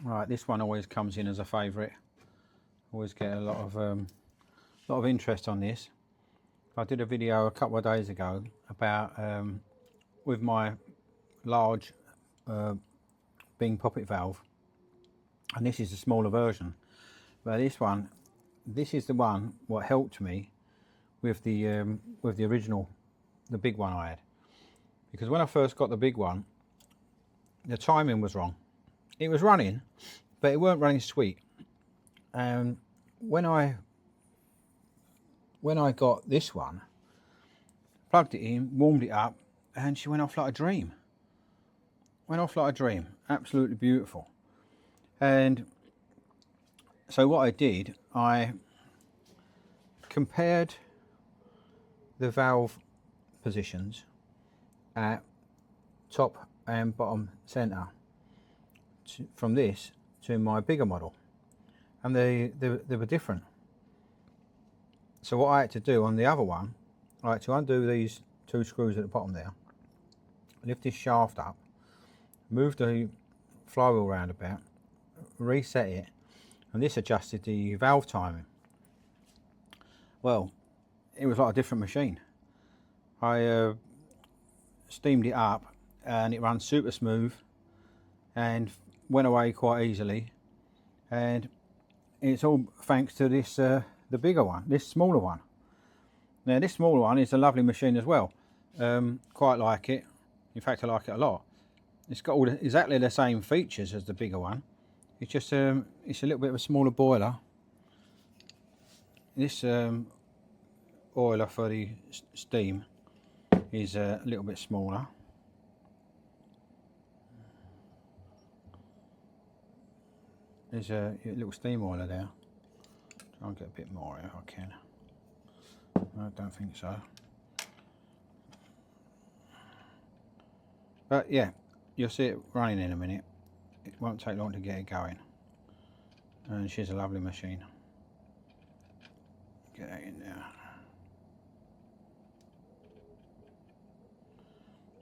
Right, this one always comes in as a favourite. Always get a lot of interest on this. I did a video a couple of days ago about with my large Bing Poppit valve, and this is the smaller version. But this is the one what helped me with the original, the big one I had, because when I first got the big one, the timing was wrong. It was running, but it weren't running sweet. And when I got this one, plugged it in, warmed it up, and she went off like a dream. Absolutely beautiful. And so what I did, I compared the valve positions at top and bottom center from this to my bigger model, and they were different. So what I had to do on the other one, I had to undo these two screws at the bottom there, lift this shaft up, move the flywheel round about, reset it, and this adjusted the valve timing. Well, it was like a different machine. I steamed it up and it ran super smooth and went away quite easily, and it's all thanks to this the bigger one, this smaller one. Now this smaller one is a lovely machine as well. Quite like it. In fact, I like it a lot. It's got all exactly the same features as the bigger one. It's just it's a little bit of a smaller boiler. This oiler for the steam is a little bit smaller. There's a little steam oiler there. Try and get a bit more if I can. I don't think so. But yeah, you'll see it running in a minute. It won't take long to get it going. And she's a lovely machine. Get that in there.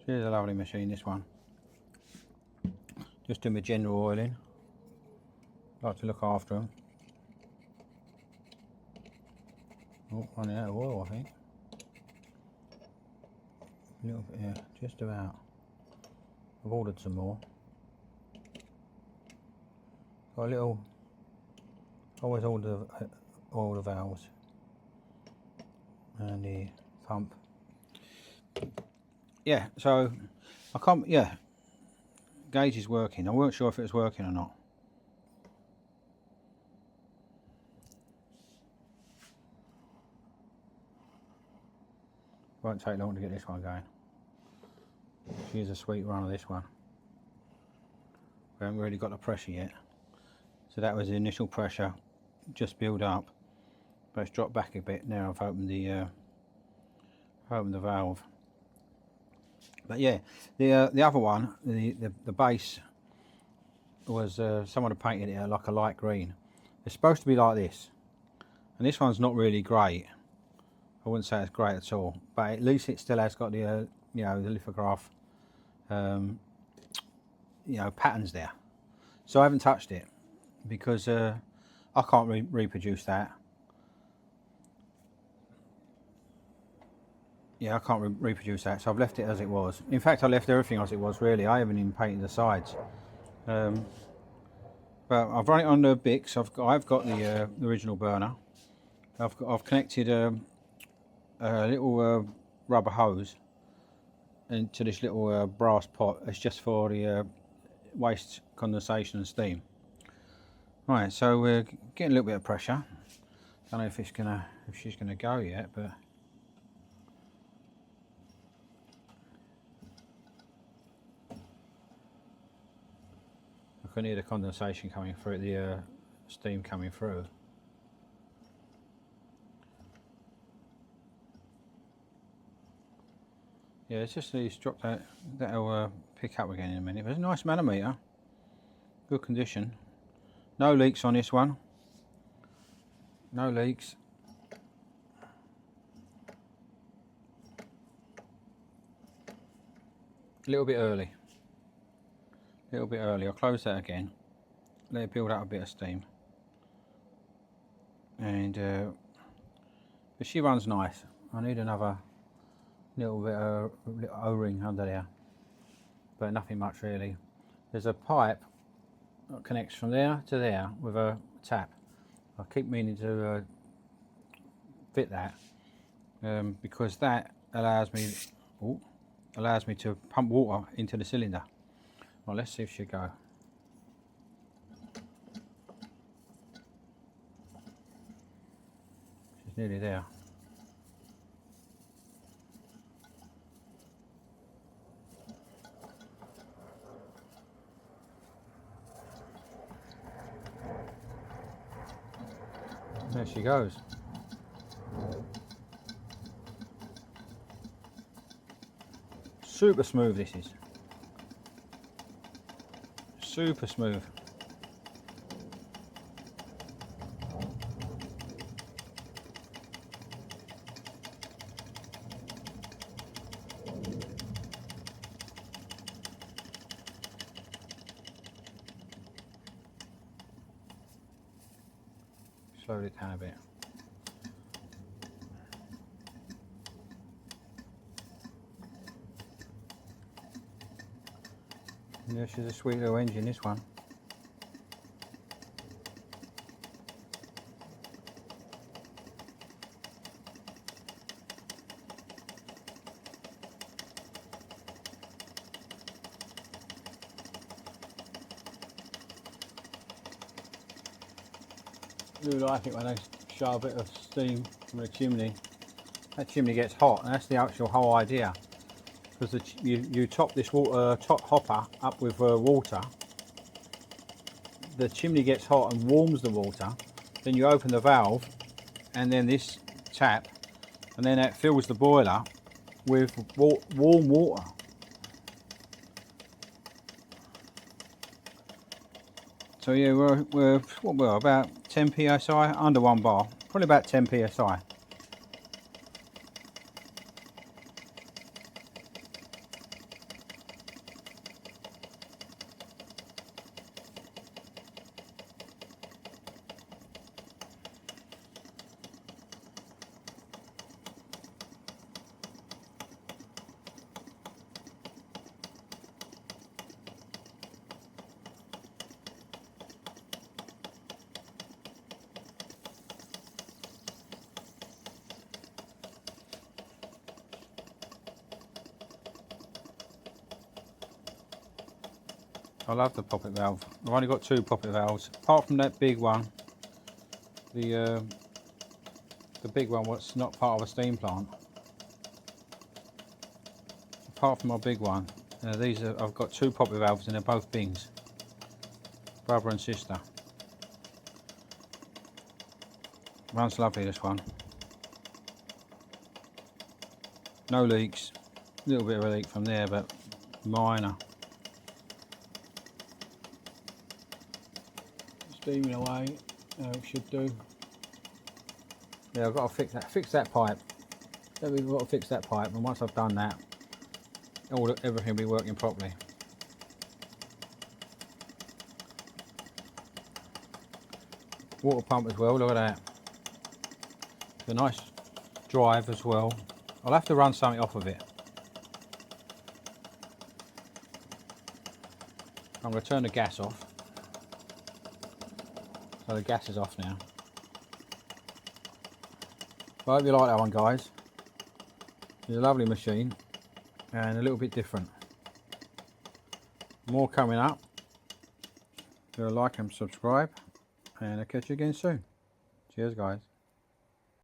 She's a lovely machine, this one. Just do my general oiling. Like to look after them. Oh, running out of oil, I think. A little bit, yeah, just about. I've ordered some more. Got a little. Always order oil the valves and the pump. Yeah, so I can't. Yeah, gauge is working. I weren't sure if it was working or not. Won't take long to get this one going. She's a sweet runner, this one. We haven't really got the pressure yet. So that was the initial pressure, just build up, but it's dropped back a bit now. I've opened the valve. But yeah, the other one, the base was someone had painted it like a light green. It's supposed to be like this, and this one's not really great. I wouldn't say it's great at all, but at least it still has got the you know, the lithograph you know, patterns there. So I haven't touched it because I can't reproduce that. Yeah, I can't reproduce that, so I've left it as it was. In fact, I left everything as it was, really. I haven't even painted the sides. But I've run it on the Bix. I've got the original burner. I've connected a little rubber hose into this little brass pot. It's just for the waste condensation and steam. Right, so we're getting a little bit of pressure. Don't know if she's gonna go yet, but I can hear the condensation coming through, the steam coming through. Yeah, it's just these dropped out. That'll pick up again in a minute. But it's a nice manometer, good condition. No leaks on this one. No leaks. A little bit early. I'll close that again. let it build up a bit of steam. And but she runs nice. I need another little bit of O-ring under there, but nothing much really. There's a pipe that connects from there to there with a tap. I keep meaning to fit that because that allows me to pump water into the cylinder. Well, let's see if she'll go. She's nearly there. There she goes. Super smooth this is. Super smooth. Slow it down a bit. Yeah, she's a sweet little engine, this one. I do like it when they show a bit of steam from the chimney. That chimney gets hot, and that's the actual whole idea. Because you top this top hopper up with water. The chimney gets hot and warms the water. Then you open the valve, and then this tap, and then that fills the boiler with warm water. So yeah, we're about 10 psi, under 1 bar, probably about 10 psi. I love the Poppit valve. I've only got 2 Poppit valves, apart from that big one. The big one what's not part of a steam plant. Apart from my big one, I've got 2 Poppit valves and they're both Bings. Brother and sister. Runs lovely, this one. No leaks. A little bit of a leak from there, but minor. Steaming away, it should do. Yeah, I've got to fix that pipe. So we've got to fix that pipe, and once I've done that, everything will be working properly. Water pump as well, look at that. It's a nice drive as well. I'll have to run something off of it. I'm going to turn the gas off. So the gas is off now. I hope you like that one, guys. It's a lovely machine and a little bit different. More coming up. Do a like and subscribe, and I'll catch you again soon. Cheers, guys.